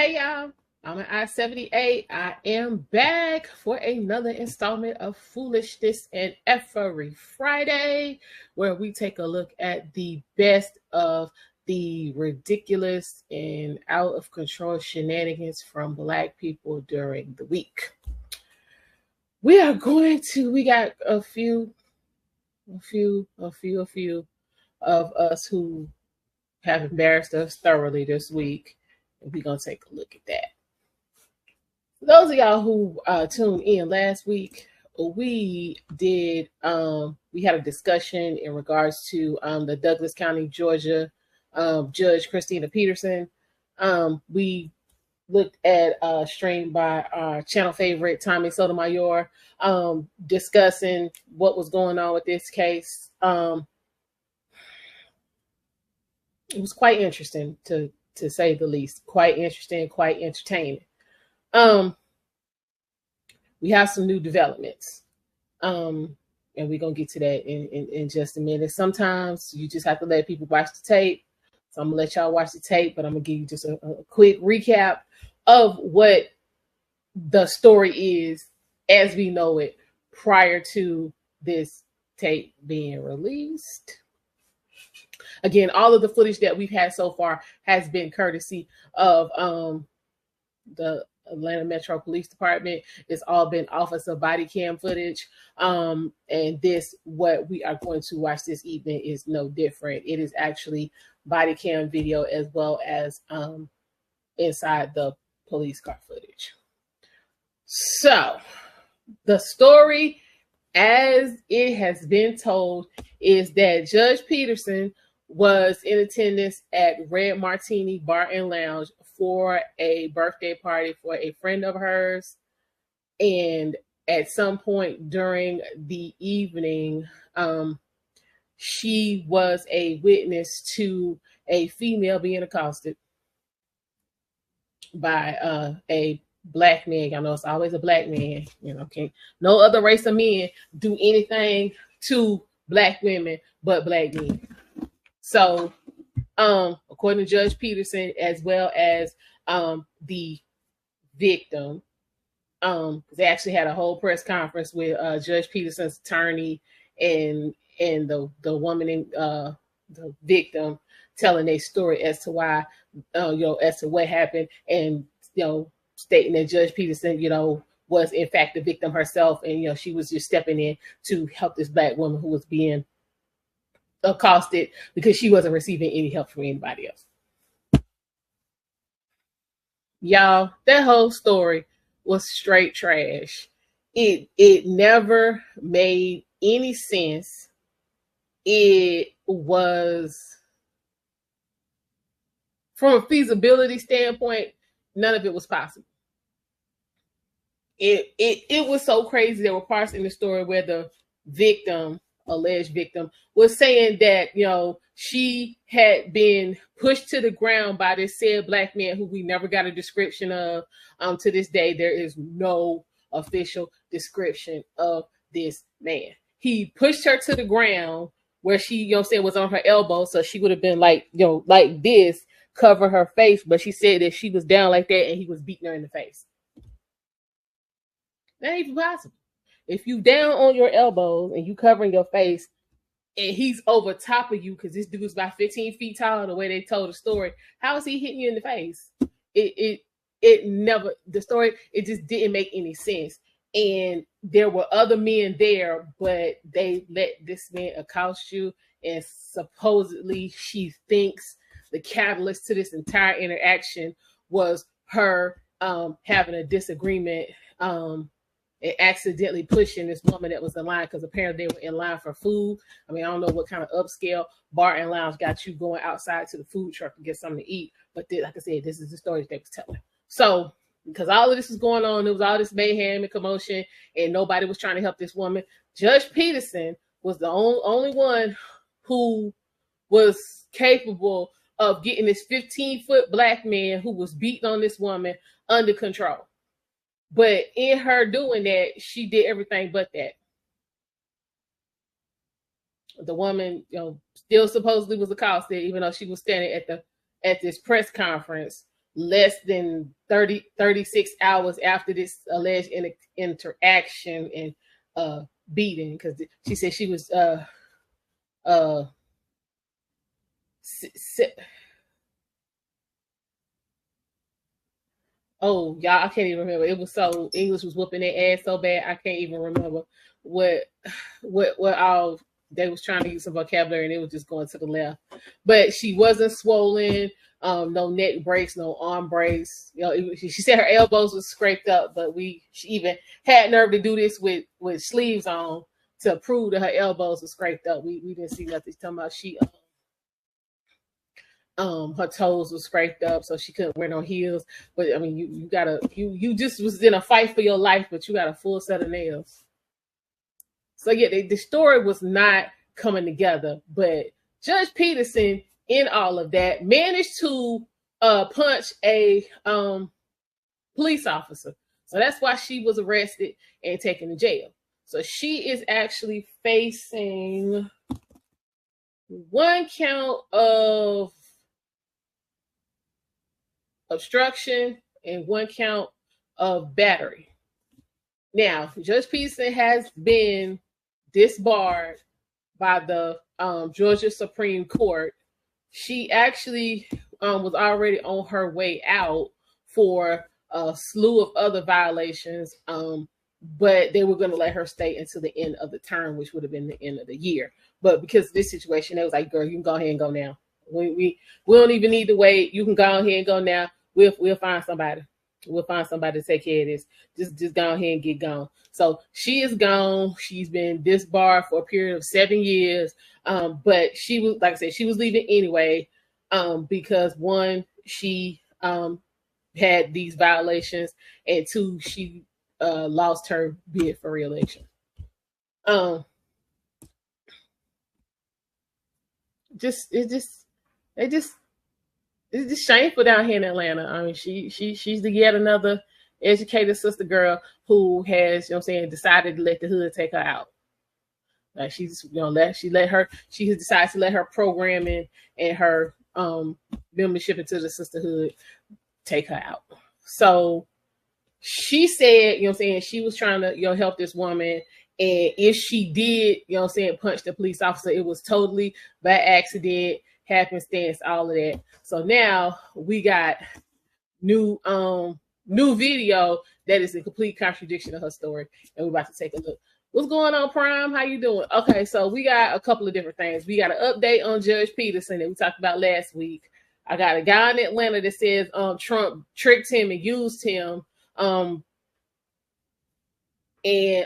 Hey y'all, I'm an I-78. I am back for another installment of Foolishness and Every Friday, where we take a look at the best of the ridiculous and out of control shenanigans from Black people during the week. We got a few of us who have embarrassed us thoroughly this week. And we're going to take a look at that. For those of y'all who tuned in last week, we had a discussion in regards to the Douglas County, Georgia Judge Christina Peterson. We looked at a stream by our channel favorite, Tommy Sotomayor, discussing what was going on with this case. It was quite interesting to say the least. Quite interesting, quite entertaining. We have some new developments. And we're gonna get to that in just a minute. Sometimes you just have to let people watch the tape. So I'm gonna let y'all watch the tape, but I'm gonna give you just a quick recap of what the story is as we know it prior to this tape being released. Again, all of the footage that we've had so far has been courtesy of the Atlanta Metro Police Department. It's all been officer body cam footage. And what we are going to watch this evening is no different. It is actually body cam video as well as inside the police car footage. So the story as it has been told is that Judge Peterson was in attendance at Red Martini Bar and Lounge for a birthday party for a friend of hers. And at some point during the evening, she was a witness to a female being accosted by a Black man. I know it's always a Black man, no other race of men do anything to Black women but Black men. So, according to Judge Peterson, as well as the victim, they actually had a whole press conference with Judge Peterson's attorney and the woman and the victim telling their story as to why, as to what happened, and stating that Judge Peterson, was in fact the victim herself, and she was just stepping in to help this Black woman who was being accosted because she wasn't receiving any help from anybody else. Y'all, that whole story was straight trash. It never made any sense. It was, from a feasibility standpoint, none of it was possible. It was so crazy. There were parts in the story where the victim, alleged victim, was saying that she had been pushed to the ground by this said Black man who we never got a description of. To this day, there is no official description of this man. He pushed her to the ground where she, was on her elbow, so she would have been like this, cover her face, but she said that she was down like that and he was beating her in the face. That ain't even possible. If you down on your elbows and you covering your face and he's over top of you, because this dude's about 15 feet tall, the way they told the story, how is he hitting you in the face? It just didn't make any sense. And there were other men there, but they let this man accost you, and supposedly she thinks the catalyst to this entire interaction was her having a disagreement and accidentally pushing this woman that was in line, because apparently they were in line for food. I mean, I don't know what kind of upscale bar and lounge got you going outside to the food truck to get something to eat. But like I said, this is the story that they was telling. So, because all of this was going on, there was all this mayhem and commotion, and nobody was trying to help this woman. Judge Peterson was the only one who was capable of getting this 15-foot Black man who was beating on this woman under control. But in her doing that, she did everything but that. The woman, still supposedly was accosted, even though she was standing at this press conference less than 36 hours after this alleged interaction and beating, because she said she was oh, y'all, I can't even remember. It was so English was whooping their ass so bad I can't even remember what all they was trying to use some vocabulary and it was just going to the left. But she wasn't swollen, no neck breaks, no arm breaks. You know, she said her elbows was scraped up, but she even had nerve to do this with sleeves on to prove that her elbows were scraped up. We didn't see nothing. Talking about she her toes were scraped up, so she couldn't wear no heels. But I mean, you just was in a fight for your life, but you got a full set of nails. So yeah, the story was not coming together. But Judge Peterson, in all of that, managed to punch a police officer. So that's why she was arrested and taken to jail. So she is actually facing 1 count of obstruction and 1 count of battery. Now, Judge Peterson has been disbarred by the Georgia Supreme Court. She actually was already on her way out for a slew of other violations, but they were going to let her stay until the end of the term, which would have been the end of the year. But because of this situation, they was like, girl, you can go ahead and go now. We don't even need to wait. You can go ahead and go now. We'll find somebody. We'll find somebody to take care of this. Just go ahead and get gone. So she is gone. She's been disbarred for a period of 7 years. But she was, like I said, she was leaving anyway. Because 1, she had these violations, and 2, she lost her bid for re-election. It's just shameful down here in Atlanta. I mean, she's yet another educated sister girl who has, you know what I'm saying, decided to let the hood take her out. Like she has decided to let her programming and her membership into the sisterhood take her out. So she said, you know what I'm saying, she was trying to, help this woman. And if she did, punch the police officer, it was totally by accident, happenstance, all of that. So now we got new video that is in complete contradiction of her story, and we're about to take a look. What's going on, Prime? How you doing? Okay, so we got a couple of different things. We got an update on Judge Peterson that we talked about last week. I got a guy in Atlanta that says Trump tricked him and used him. And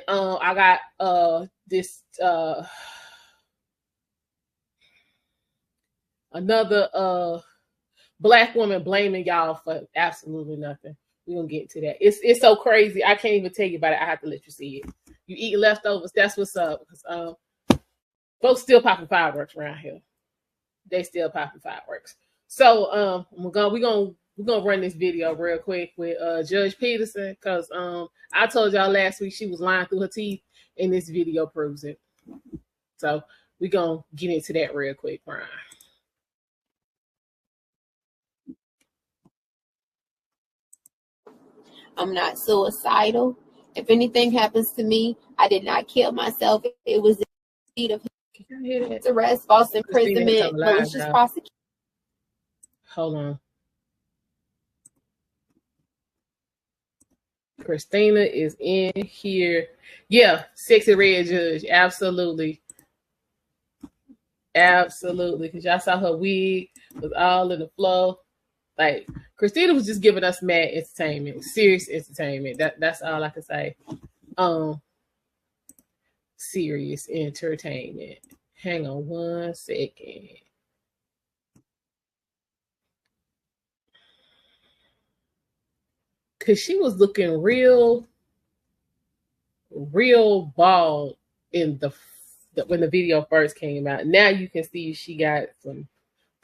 I got this another Black woman blaming y'all for absolutely nothing. We're gonna get to that. It's so crazy. I can't even tell you about it. I have to let you see it. You eat leftovers, that's what's up. Because folks still popping fireworks around here. They still popping fireworks. So we're gonna run this video real quick with Judge Peterson, because I told y'all last week she was lying through her teeth, and this video proves it. So we're gonna get into that real quick, Brian. I'm not suicidal. If anything happens to me, I did not kill myself. It was the need of arrest, false imprisonment, malicious prosecution. Hold on. Christina is in here. Yeah, sexy red judge. Absolutely. Absolutely. Because y'all saw her wig was all in the flow. Like, Christina was just giving us mad entertainment, serious entertainment. That's all I can say. Serious entertainment. Hang on 1 second. Cause she was looking real bald in when the video first came out. Now you can see she got some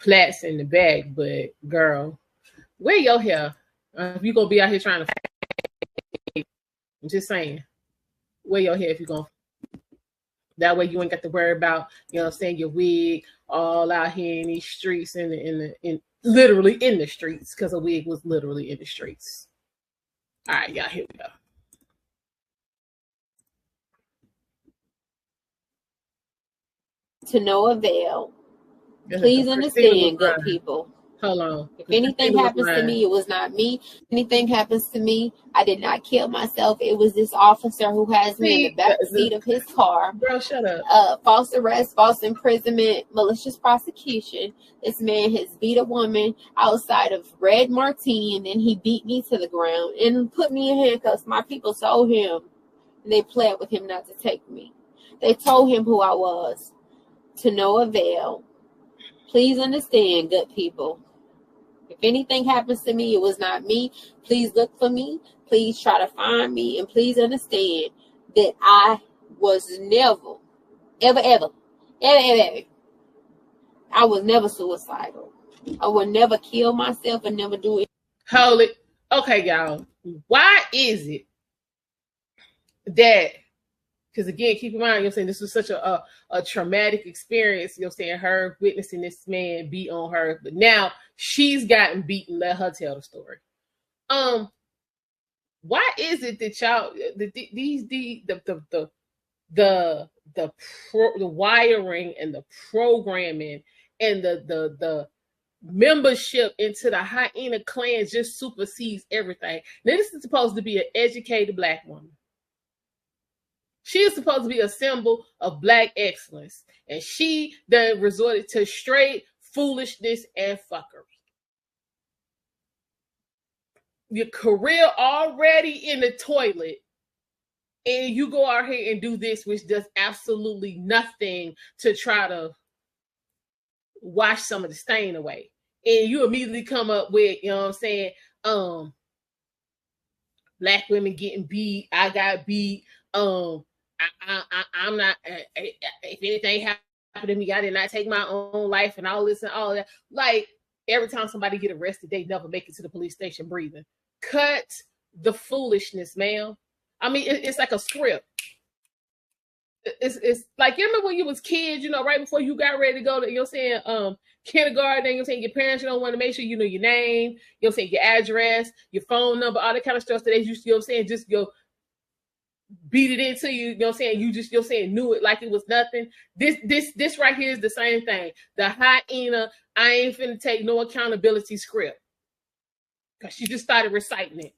plaits in the back, but girl, wear your hair. If you're gonna be out here trying to, I'm just saying, wear your hair if you're gonna. That way you ain't got to worry about, your wig all out here in these streets in literally in the streets, because a wig was literally in the streets. All right, y'all, here we go. To no avail. Please understand, good people. Hold on. If anything happens to me, it was not me. If anything happens to me, I did not kill myself. It was this officer who has me in the back seat of his car. Girl, shut up. False arrest, false imprisonment, malicious prosecution. This man has beat a woman outside of Red Martini, and then he beat me to the ground and put me in handcuffs. My people told him, and they pled with him not to take me. They told him who I was. To no avail. Please understand, good people. If anything happens to me, it was not me. Please look for me. Please try to find me. And please understand that I was never, ever, I was never suicidal. I would never kill myself and never do it. Hold it. Okay, y'all. Why is it that, because again, keep in mind, you know what I'm saying, this was such a traumatic experience, you know what I'm saying, her witnessing this man beat on her, but now she's gotten beaten. Let her tell the story. Why is it that y'all, the wiring and the programming and the membership into the hyena clan just supersedes everything? Now, this is supposed to be an educated Black woman. She is supposed to be a symbol of Black excellence. And she then resorted to straight foolishness and fuckery. Your career already in the toilet. And you go out here and do this, which does absolutely nothing to try to wash some of the stain away. And you immediately come up with, you know what I'm saying, Black women getting beat. I got beat. I'm not, if anything happened to me, I did not take my own life and all this and all that. Like, every time somebody get arrested, they never make it to the police station breathing. Cut the foolishness, ma'am. I mean, it's like a script. It's like, you remember when you was kids, you know, right before you got ready to go to, you know what I'm saying, kindergarten, you know what I'm saying, your parents, you don't want to make sure you know your name, you know what I'm saying, your address, your phone number, all that kind of stuff that they used to, you know what I'm saying, just go beat it into you, you know what I'm saying, you just, you know what I'm saying, knew it like it was nothing. This right here is the same thing. The hyena, I ain't finna take no accountability script. Because she just started reciting it.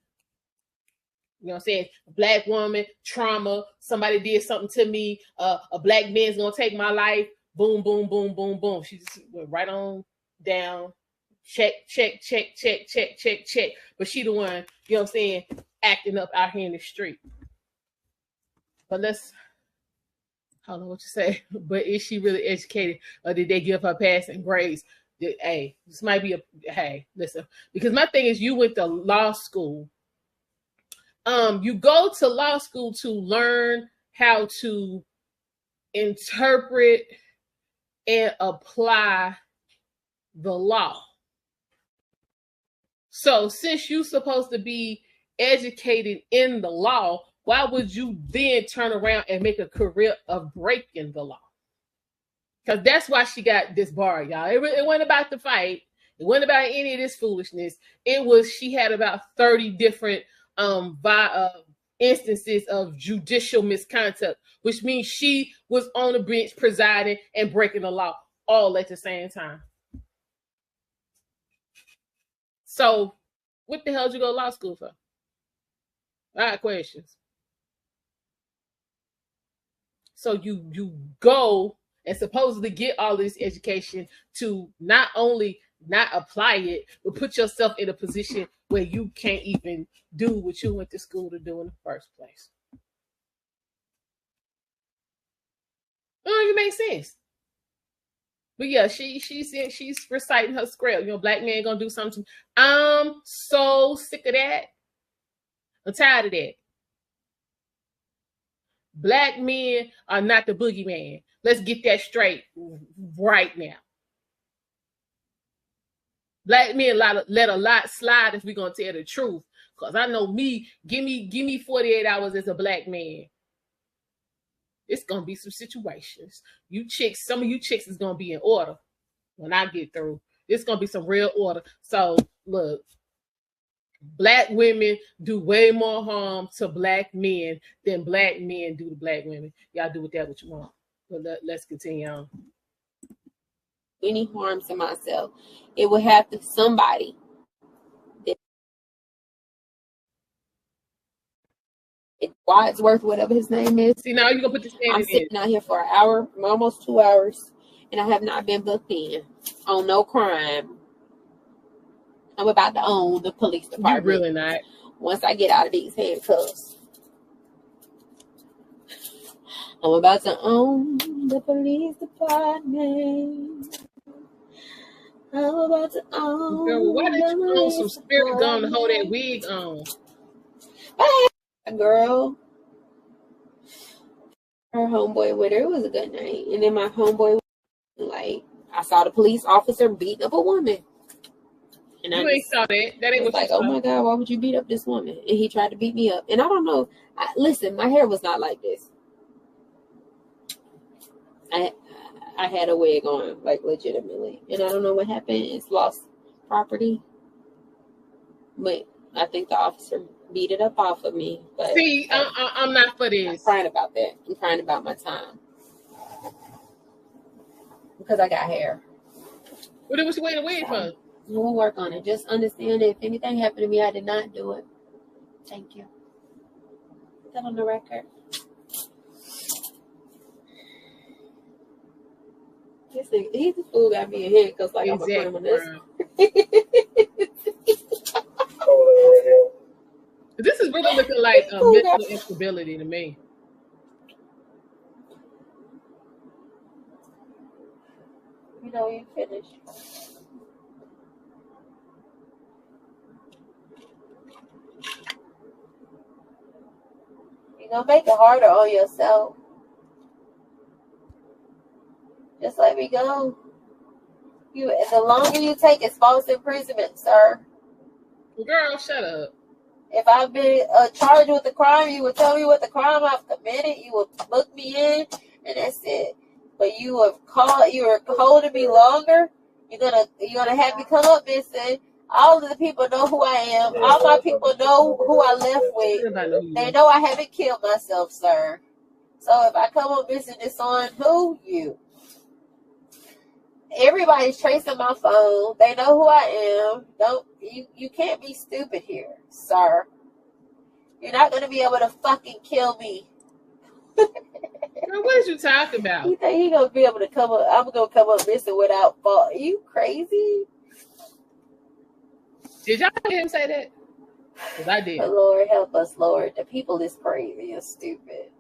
You know what I'm saying? A Black woman, trauma, somebody did something to me, a Black man's gonna take my life, boom, boom, boom, boom, boom. She just went right on down, check. But she the one, you know what I'm saying, acting up out here in the street. But I don't know what you say, but is she really educated, or did they give her passing grades? Hey, this might be listen, because my thing is, you went to law school. You go to law school to learn how to interpret and apply the law. So since you're supposed to be educated in the law, why would you then turn around and make a career of breaking the law? Because that's why she got this bar, y'all. It wasn't about the fight. It wasn't about any of this foolishness. It was, she had about 30 different instances of judicial misconduct, which means she was on the bench presiding and breaking the law all at the same time. So what the hell did you go to law school for? I got questions. So you go and supposedly get all this education to not only not apply it, but put yourself in a position where you can't even do what you went to school to do in the first place. It don't even make sense. But yeah, she's reciting her script. You know, Black man gonna do something. I'm so sick of that. I'm tired of that. Black men are not the boogeyman. Let's get that straight right now. Black men let a lot slide if we're gonna tell the truth. Cause I know me, give me 48 hours as a Black man. It's gonna be some situations. You chicks, some of you chicks is gonna be in order when I get through. It's gonna be some real order. So look, black women do way more harm to black men than black men do to black women. Y'all do with that what you want. But let's continue on. Any harm to myself, it would have to somebody. Wadsworth, whatever his name is. See, now you're gonna put this in. I'm sitting out here for an hour, almost 2 hours, and I have not been booked in on no crime. I'm about to own the police department. You're really not. Once I get out of these handcuffs, I'm about to own the police department. I'm about to own. Girl, why did you own some spirit gum to hold that wig on? Girl, her homeboy with her, it was a good night. And then my homeboy, like, I saw the police officer beating up a woman. And you ain't saw that. That ain't what like, oh my God, why would you beat up this woman? And he tried to beat me up. And I don't know. Listen, my hair was not like this. I had a wig on, like, legitimately. And I don't know what happened. It's lost property. But I think the officer beat it up off of me. But see, I'm not for this. I'm crying about that. I'm crying about my time. Because I got hair. What was you waiting for? We'll work on it. Just understand that if anything happened to me, I did not do it. Thank you. Put that on the record. He's the fool got me in handcuffs like exactly. I'm a criminal. This is really looking like mental instability to me. You know, you finished. You're going to make it harder on yourself. Just let me go. The longer you take, it's false imprisonment, sir. Girl, shut up. If I've been charged with a crime, you would tell me what the crime I've committed. You would book me in, and that's it. But you are holding me longer. You're gonna have me come up missing. All of the people know who I am. All my people know who I left with. They know I haven't killed myself, sir. So if I come up missing, it's on who? You. Everybody's tracing my phone. They know who I am. You can't be stupid here, sir. You're not gonna be able to fucking kill me. Girl, what is you talking about? You think he gonna be able to come up? I'm gonna come up missing without fault? Are you crazy? Did y'all hear him say that? Because I did. But Lord help us, Lord. The people is crazy and stupid.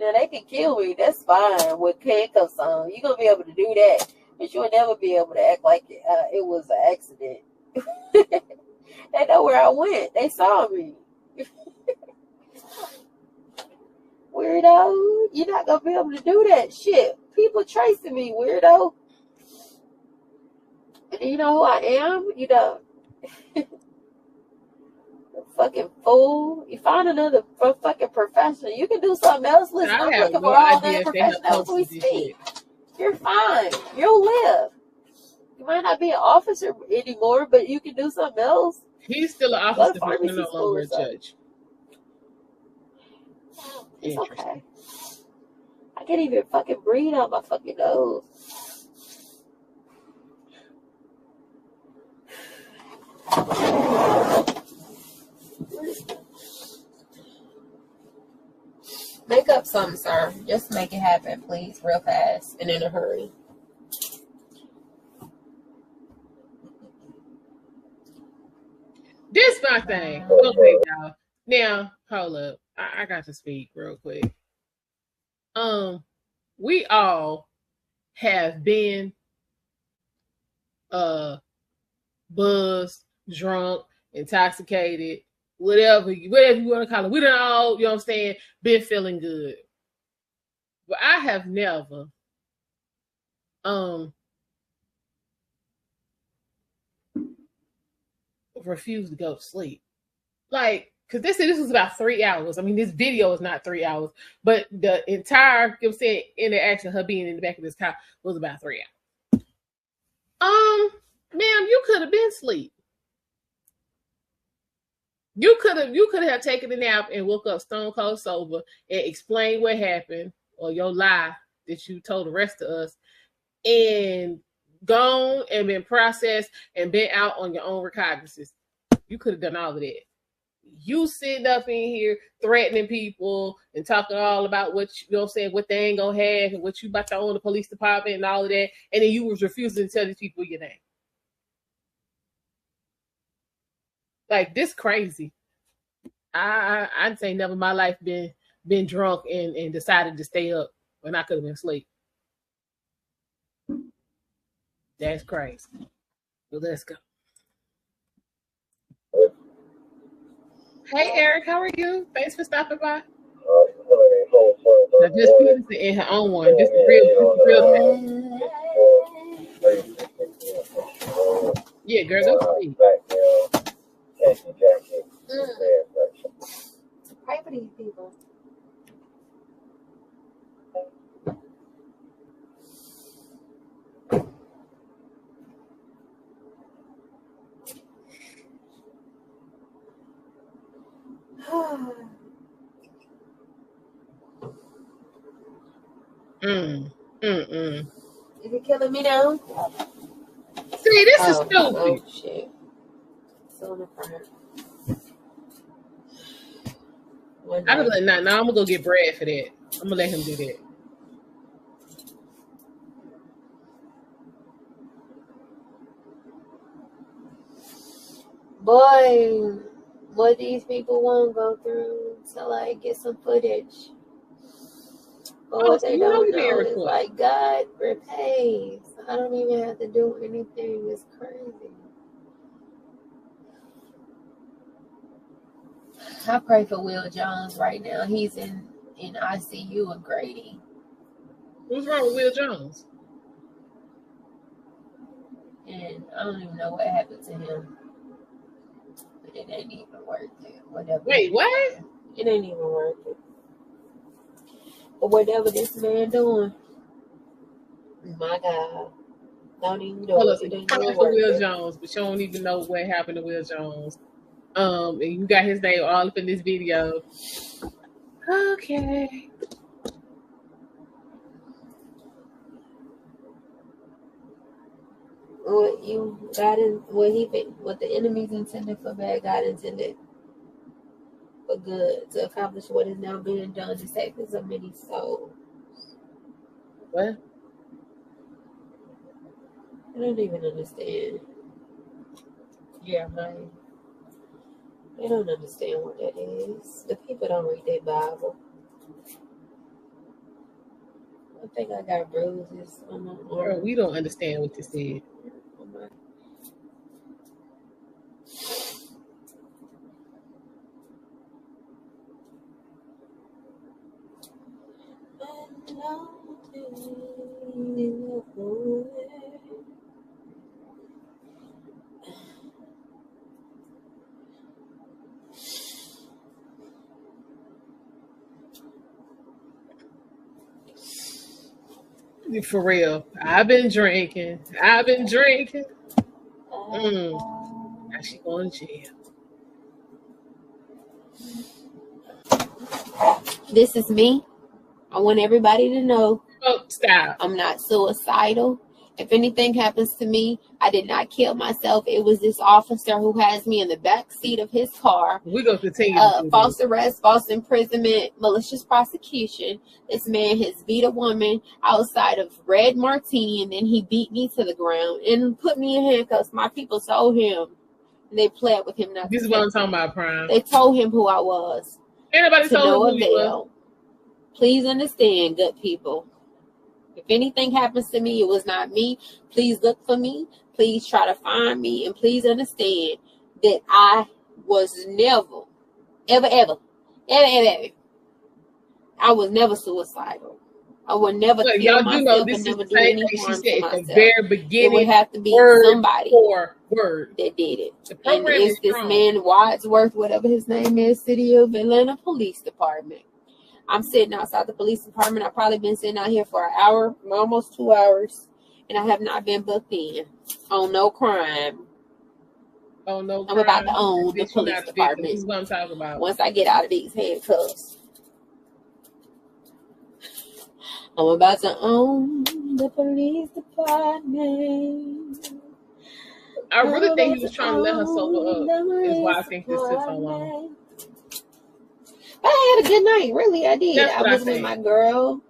Now they can kill me. That's fine with handcuffs on. You're gonna be able to do that. But you'll never be able to act like it was an accident. They know where I went. They saw me. Weirdo. You're not going to be able to do that shit. People tracing me, weirdo. And you know who I am? You know. Fucking fool. You find another fucking profession. You can do something else. Listen, I'm looking for all that professionals we speak. You're fine. You'll live. You might not be an officer anymore, but you can do something else. He's still an officer, but no longer a judge. It's okay. I can't even fucking breathe out my fucking nose. Make up something, sir. Just make it happen, please, real fast and in a hurry. This my thing. Okay, y'all. Now, hold up. I got to speak real quick. We all have been buzzed, drunk, intoxicated, whatever you want to call it. We done all, you know what I'm saying, been feeling good. But I have never refused to go to sleep. Like, because this was about 3 hours. I mean, this video is not 3 hours, but the entire, you know what I'm saying, interaction, her being in the back of this car was about 3 hours. Ma'am, you could have been asleep. You could have taken a nap and woke up stone cold sober and explained what happened or your lie that you told the rest of us and gone and been processed and been out on your own recognizance. You could have done all of that. You sitting up in here threatening people and talking all about what you know saying what they ain't gonna have and what you about to own the police department and all of that, and then you was refusing to tell these people your name. Like this crazy. I'd say never in my life been drunk and decided to stay up when I could have been asleep. That's crazy. Well, let's go. Hey Eric, how are you? Thanks for stopping by. Now just Peterson in her own one. This is real. Yeah, girl, go sleep. Pray for these people. Is it killing me now? See, this is stupid. Oh, shit. So in the front. I was like, nah, I'm gonna go get Brad for that. I'm gonna let him do that. Boy, what these people won't go through to like get some footage. But what they don't know is like God repays. I don't even have to do anything. It's crazy. I pray for Will Jones right now. He's in ICU in Grady. What's wrong with Will Jones? And I don't even know what happened to him. But it ain't even worth it. Whatever. Wait, what? It ain't even worth it. But whatever this man doing, my God, don't even do it. It ain't for Will Jones, but you don't even know what happened to Will Jones. And you got his name all up in this video. Okay. What the enemies intended for bad, God intended for good to accomplish what is now being done to save so many souls. What? I don't even understand. Yeah, man. They don't understand what that is. The people don't read their Bible. I think I got bruises on my arm. Girl, we don't understand what you said. For real. I've been drinking. Now she going to jail. This is me. I want everybody to know. Oh, stop. I'm not suicidal. If anything happens to me, I did not kill myself. It was this officer who has me in the back seat of his car. We're going to continue. False arrest, false imprisonment, malicious prosecution. This man has beat a woman outside of Red Martini, and then he beat me to the ground and put me in handcuffs. My people told him, and they pled with him not This is what I'm talking about, Prime. They told him who I was. Anybody told him who you were? Please understand, good people. If anything happens to me, it was not me. Please look for me. Please try to find me. And please understand that I was never, ever, I was never suicidal. I would never kill myself and never do any harm to myself. At the very beginning, it would have to be somebody that did it. And it's this man, Wadsworth, whatever his name is, City of Atlanta Police Department. I'm sitting outside the police department. I've probably been sitting out here for an hour, almost 2 hours. and I have not been booked in on no crime. Oh no! I'm about to own the Bitch, you're police not the victim. department. This is what I'm talking about. Once I get out of these handcuffs, I'm about to own the police department. I really think he was trying to let her sober up. Is why I think this took so long. But I had a good night. Really, I did. That's I what was I with think. my girl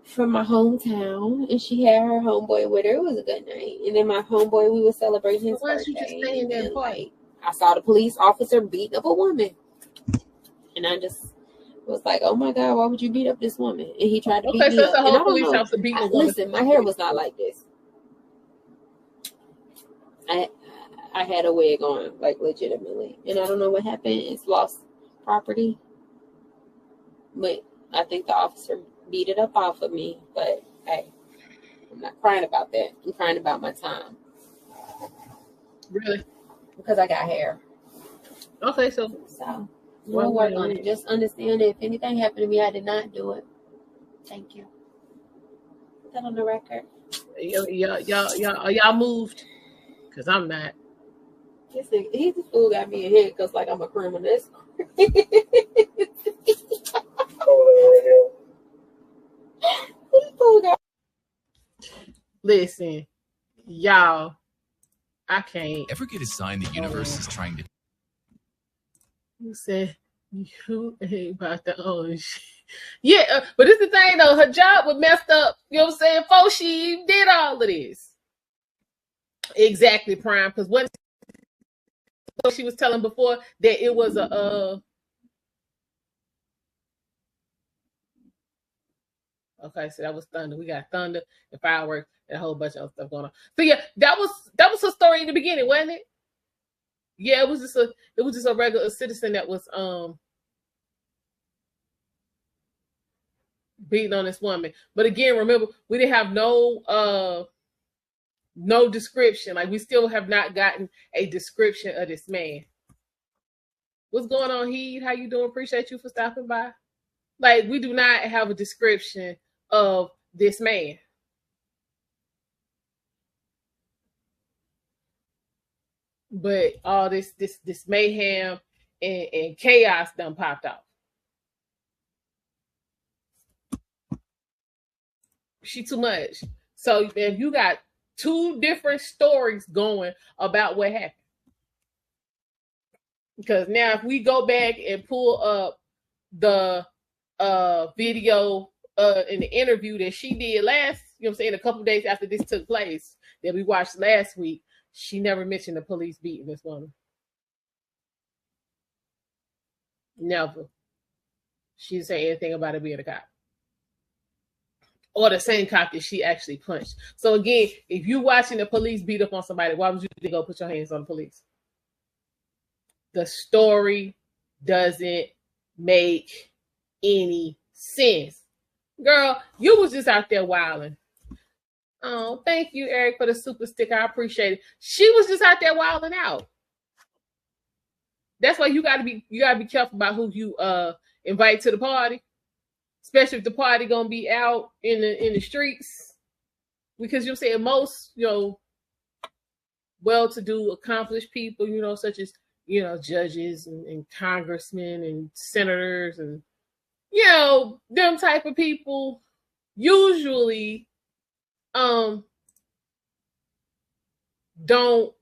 from my hometown, and she had her homeboy with her. It was a good night. And then my homeboy, we were celebrating his Why don't birthday. you just stay in there and like, I saw the police officer beating up a woman, and I just was like, "Oh my God, why would you beat up this woman?" And he tried to beat me so up. it's a And whole I don't police know. officer beating a woman. Listen, my hair was not like this. I had a wig on, like legitimately, and I don't know what happened. It's lost property, but I think the officer beat it up off of me. But hey, I'm not crying about that. I'm crying about my time. Really? Because I got hair. Okay, so we'll work on it. Just understand that if anything happened to me, I did not do it. Thank you. Put that on the record. Y'all moved, because I'm not. He's the fool got me in here because like I'm a criminal. That's crazy. Listen, y'all, I can't. Ever get a sign the universe is trying to... You said you ain't about to own shit. Yeah, but it's the thing though, her job was messed up, you know what I'm saying, before she did all of this. Exactly, Prime, because what she was telling before that it was a okay, so that was thunder. We got thunder and fireworks and a whole bunch of stuff going on. So yeah, that was her story in the beginning, wasn't it? Yeah, it was just a regular citizen that was beating on this woman. But again, remember, we didn't have no description. Like, we still have not gotten a description of this man. What's going on, Heed? How you doing? Appreciate you for stopping by. Like, we do not have a description of this man. But all this mayhem and chaos done popped off. She too much. So if you got two different stories going about what happened. Because now if we go back and pull up the video in the interview that she did last, you know what I'm saying, a couple of days after this took place, that we watched last week, she never mentioned the police beating this woman. Never. She didn't say anything about it being a cop. Or the same cop that she actually punched. So again, if you're watching the police beat up on somebody, why would you go put your hands on the police? The story doesn't make any sense. Girl, you was just out there wilding. Oh, thank you, Eric, for the super sticker. I appreciate it. She was just out there wilding out. That's why you gotta be careful about who you invite to the party, especially if the party gonna be out in the streets. Because you're saying most, well-to-do, accomplished people, such as judges and congressmen and senators and them type of people usually don't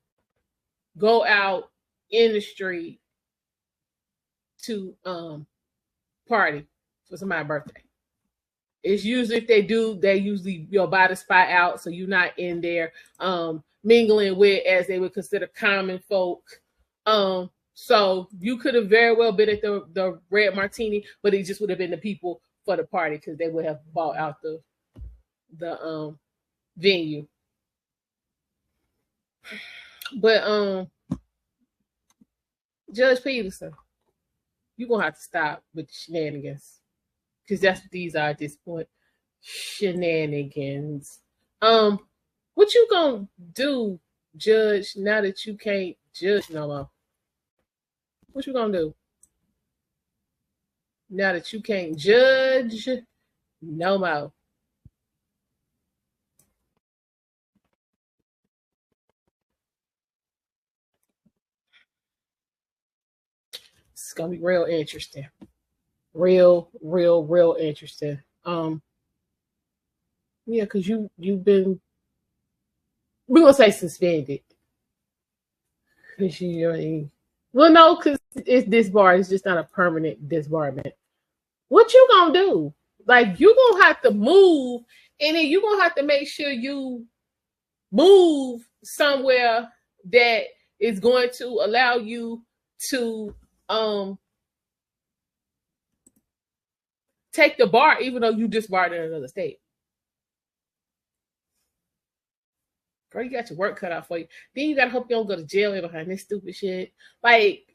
go out in the street to party for somebody's birthday. It's usually, if they do, they usually buy the spot out, so you're not in there mingling with, as they would consider, common folk. So you could have very well been at the Red Martini, but it just would have been the people for the party, because they would have bought out the venue. But Judge Peterson, you're gonna have to stop with the shenanigans, because that's what these are at this point. Shenanigans. What you gonna do, Judge, now that you can't judge no more? What you gonna do now that you can't judge no more? It's gonna be real interesting. Real interesting. Yeah, because you've been, we're gonna say suspended. Cause well, no, because it's disbarred. It's just not a permanent disbarment. What you gonna do? Like, you gonna have to move, and then you gonna have to make sure you move somewhere that is going to allow you to take the bar, even though you disbarred in another state. Girl, you got your work cut out for you. Then you gotta hope you don't go to jail behind this stupid shit. Like,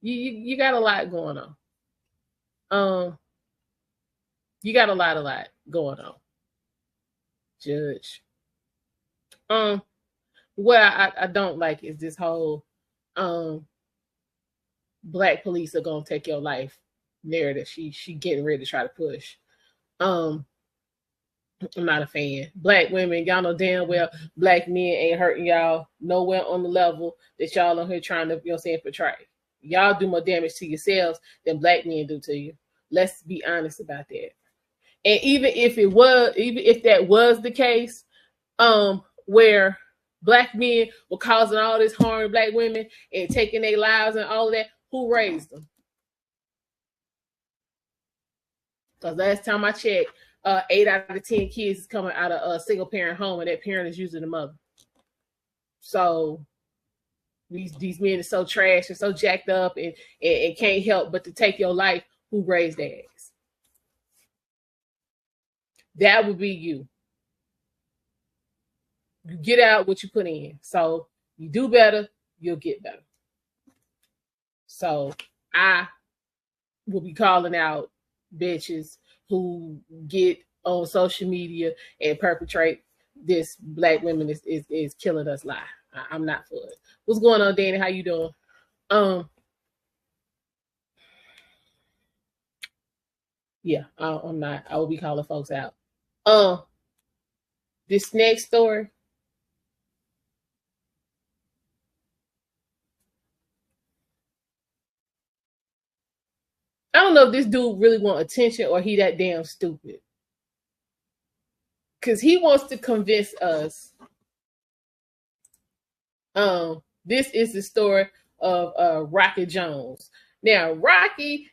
you got a lot going on. You got a lot going on, Judge. What I don't like is this whole black police are gonna take your life narrative. She getting ready to try to push. I'm not a fan. Black women, y'all know damn well black men ain't hurting y'all nowhere on the level that y'all on here trying to, you know what I'm saying, portray. Y'all do more damage to yourselves than black men do to you. Let's be honest about that. And even if that was the case, where black men were causing all this harm to black women and taking their lives and all of that, who raised them? Because last time I checked, 8 out of 10 kids is coming out of a single parent home, and that parent is usually the mother. So these men are so trash and so jacked up and can't help but to take your life. Who raised their ass? That would be you. You get out what you put in. So you do better, you'll get better. So I will be calling out bitches who get on social media and perpetrate this black women is killing us lie. I'm not for it. What's going on, Danny? How you doing? Yeah, I'm not. I will be calling folks out. This next story. I don't know if this dude really want attention or he that damn stupid. Because he wants to convince us. This is the story of Rocky Jones. Now, Rocky